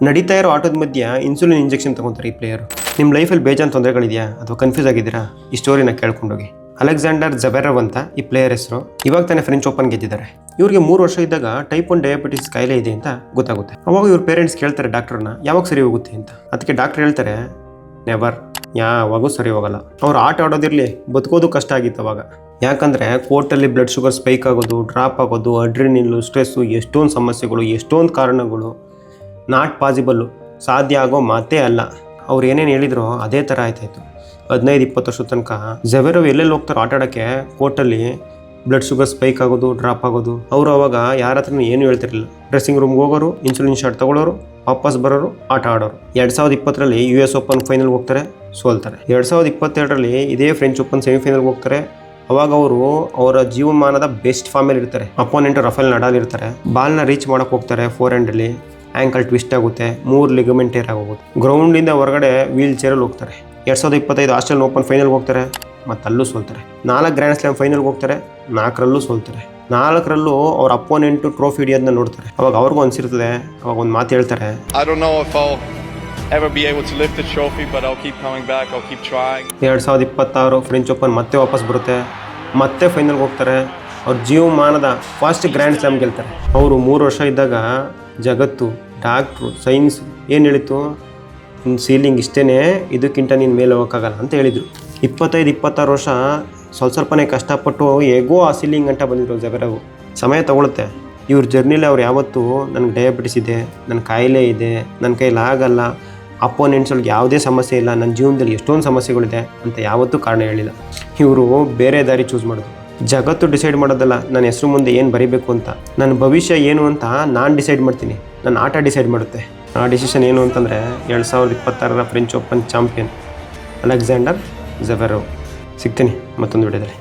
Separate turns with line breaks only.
ನಡೀತಾ ಇರೋ ಆಟೋದ ಮಧ್ಯ ಇನ್ಸುಲಿನ್ ಇಂಜೆಕ್ಷನ್ ತಗೊಂತಾರೆ ಈ ಪ್ಲೇಯರ್. ನಿಮ್ಮ ಲೈಫಲ್ಲಿ ಬೇಜಾನ್ ತೊಂದರೆಗಳಿದೆಯಾ ಅಥವಾ ಕನ್ಫ್ಯೂಸ್ ಆಗಿದ್ದೀರಾ? ಈ ಸ್ಟೋರಿನ ಕೇಳ್ಕೊಂಡೋಗಿ. ಅಲೆಕ್ಸಾಂಡರ್ ಝವೆರವ್ ಅಂತ ಈ ಪ್ಲೇಯರ್ ಹೆಸರು. ಇವಾಗ ತಾನೇ ಫ್ರೆಂಚ್ ಓಪನ್ ಗೆದ್ದಿದ್ದಾರೆ. ಇವ್ರಿಗೆ 3 ವರ್ಷ ಇದ್ದಾಗ ಟೈಪ್ 1 ಡಯಾಬಿಟಿಸ್ ಕಾಯಿಲೆ ಇದೆ ಅಂತ ಗೊತ್ತಾಗುತ್ತೆ. ಅವಾಗ ಇವ್ರ ಪೇರೆಂಟ್ಸ್ ಕೇಳ್ತಾರೆ ಡಾಕ್ಟರ್ನ, ಯಾವಾಗ ಸರಿ ಹೋಗುತ್ತೆ ಅಂತ. ಅದಕ್ಕೆ ಡಾಕ್ಟರ್ ಹೇಳ್ತಾರೆ, ನೆವರ್, ಯಾವಾಗೂ ಸರಿ ಹೋಗಲ್ಲ. ಅವ್ರು ಆಟ ಆಡೋದಿರಲಿ, ಬದುಕೋದು ಕಷ್ಟ ಆಗಿತ್ತು ಅವಾಗ. ಯಾಕಂದರೆ ಕೋರ್ಟಲ್ಲಿ ಬ್ಲಡ್ ಶುಗರ್ ಸ್ಪೈಕ್ ಆಗೋದು, ಡ್ರಾಪ್ ಆಗೋದು, ಅಡ್ರಿನಿಲ್ಲು, ಸ್ಟ್ರೆಸ್ಸು, ಎಷ್ಟೊಂದು ಸಮಸ್ಯೆಗಳು, ಎಷ್ಟೊಂದು ಕಾರಣಗಳು. ನಾಟ್ ಪಾಸಿಬಲ್ಲು, ಸಾಧ್ಯ ಆಗೋ ಮಾತೇ ಅಲ್ಲ. ಅವ್ರು ಏನೇನು ಹೇಳಿದ್ರು ಅದೇ ಥರ ಆಯ್ತಾಯಿತು. 15-20 ವರ್ಷದ ತನಕ ಝವೆರವ್ ಎಲ್ಲೆಲ್ಲಿ ಹೋಗ್ತಾರೋ ಆಟ ಆಡೋಕ್ಕೆ ಕೋರ್ಟಲ್ಲಿ ಬ್ಲಡ್ ಶುಗರ್ ಸ್ಪೈಕ್ ಆಗೋದು, ಡ್ರಾಪ್ ಆಗೋದು. ಅವರು ಅವಾಗ ಯಾರ ಹತ್ರನೂ ಏನು ಹೇಳ್ತಿರಲಿಲ್ಲ. ಡ್ರೆಸ್ಸಿಂಗ್ ರೂಮ್ಗೆ ಹೋಗೋರು, ಇನ್ಸುಲಿನ್ ಶಾಟ್ ತೊಗೊಳ್ಳೋರು, ವಾಪಸ್ ಬರೋರು, ಆಟ ಆಡೋರು. 2020ರಲ್ಲಿ US ಓಪನ್ ಫೈನಲ್ಗೆ ಹೋಗ್ತಾರೆ, ಸೋಲ್ತಾರೆ. 2022ರಲ್ಲಿ ಇದೇ ಫ್ರೆಂಚ್ ಓಪನ್ ಸೆಮಿಫೈನಲ್ಗೆ ಹೋಗ್ತಾರೆ. ಅವಾಗ ಅವರು ಅವರ ಜೀವಮಾನದ ಬೆಸ್ಟ್ ಫಾರ್ಮಲ್ಲಿ ಇರ್ತಾರೆ. ಅಪೋನೆಂಟ್ ರಫೇಲ್ ನಡಾಲ್ ಇರ್ತಾರೆ. ಬಾಲ್ನ ರೀಚ್ ಮಾಡೋಕ್ಕೆ ಹೋಗ್ತಾರೆ, 4 ಹ್ಯಾಂಡಲ್ಲಿ ಆ್ಯಂಕಲ್ ಟ್ವಿಸ್ಟ್ ಆಗುತ್ತೆ, 3 ಲಿಗಮೆಂಟ್ ಟೇರ್ ಆಗೋಗುತ್ತೆ. ಗ್ರೌಂಡಿಂದ ಹೊರಗಡೆ ವೀಲ್ ಚೇರಲ್ಲಿ ಹೋಗ್ತಾರೆ. 2025 ಆಸ್ಟ್ರೇಲಿಯನ್ ಓಪನ್ ಫೈನಲ್ಗೆ ಹೋಗ್ತಾರೆ, ಮತ್ತು ಅಲ್ಲೂ ಸೋಲ್ತಾರೆ. 4 ಗ್ರ್ಯಾಂಡ್ ಸ್ಲಾಮ್ ಫೈನಲ್ಗೆ ಹೋಗ್ತಾರೆ, 4ರಲ್ಲೂ ಸೋಲ್ತಾರೆ. 4ರಲ್ಲೂ ಅವ್ರ ಅಪೋನೆಂಟು ಟ್ರೋಫಿ ಹಿಡಿಯೋದನ್ನ ನೋಡ್ತಾರೆ. ಅವಾಗ ಅವ್ರಿಗೂ ಅನಿಸಿರ್ತದೆ, ಅವಾಗ ಒಂದು ಮಾತು ಹೇಳ್ತಾರೆ,
ever be able to lift the trophy, but I'll keep coming back, I'll keep trying.
2026 French open ಮತ್ತೆ ವಾಪಸ್ ಬರುತ್ತೆ, ಮತ್ತೆ ಫೈನಲ್ಗೆ ಹೋಗ್ತಾರೆ. ಅವ್ರ ಜೀವಮಾನದ ಫಸ್ಟ್ ಗ್ರ್ಯಾಂಡ್ ಸ್ಲಾಮ್ ಗೆಲ್ತಾರೆ. ಅವರು 3 ವರ್ಷ ಇದ್ದಾಗ ಜಗತ್ತು, ಡಾಕ್ಟ್ರು, ಸೈನ್ಸ್ ಏನು ಹೇಳಿತು, ಸೀಲಿಂಗ್ ಇಷ್ಟೇ, ಇದಕ್ಕಿಂತ ನೀನು ಮೇಲೆ ಹೋಗೋಕ್ಕಾಗಲ್ಲ ಅಂತ ಹೇಳಿದರು. 25-26 ವರ್ಷ ಸ್ವಲ್ಪನೇ ಕಷ್ಟಪಟ್ಟು ಹೇಗೋ ಆ ಸೀಲಿಂಗ್ ಗಂಟ ಬಂದಿದ್ರು ಝವೆರವ್. ಸಮಯ ತಗೊಳುತ್ತೆ. ಇವ್ರ ಜರ್ನಿಲಿ ಅವ್ರು ಯಾವತ್ತೂ ನನಗೆ ಡಯಾಬಿಟಿಸ್ ಇದೆ, ನನ್ನ ಕಾಯಿಲೆ ಇದೆ, ನನ್ನ ಕೈಲಿ ಆಗಲ್ಲ, ಅಪೋನೆಂಟ್ಸ್ಗಳಿಗೆ ಯಾವುದೇ ಸಮಸ್ಯೆ ಇಲ್ಲ, ನನ್ನ ಜೀವನದಲ್ಲಿ ಎಷ್ಟೊಂದು ಸಮಸ್ಯೆಗಳಿದೆ ಅಂತ ಯಾವತ್ತೂ ಕಾರಣ ಹೇಳಿಲ್ಲ. ಇವರು ಬೇರೆ ದಾರಿ ಚೂಸ್ ಮಾಡೋದು. ಜಗತ್ತು ಡಿಸೈಡ್ ಮಾಡೋದಲ್ಲ ನನ್ನ ಹೆಸರು ಮುಂದೆ ಏನು ಬರೀಬೇಕು ಅಂತ. ನನ್ನ ಭವಿಷ್ಯ ಏನು ಅಂತ ನಾನು ಡಿಸೈಡ್ ಮಾಡ್ತೀನಿ, ನನ್ನ ಆಟ ಡಿಸೈಡ್ ಮಾಡುತ್ತೆ. ಆ ಡಿಸಿಷನ್ ಏನು ಅಂತಂದರೆ 2026ರ ಫ್ರೆಂಚ್ ಓಪನ್ ಚಾಂಪಿಯನ್ ಅಲೆಕ್ಸಾಂಡರ್ ಝವೆರವ್. ಸಿಗ್ತೀನಿ ಮತ್ತೊಂದು ವಿಡಿಯೋದಲ್ಲಿ.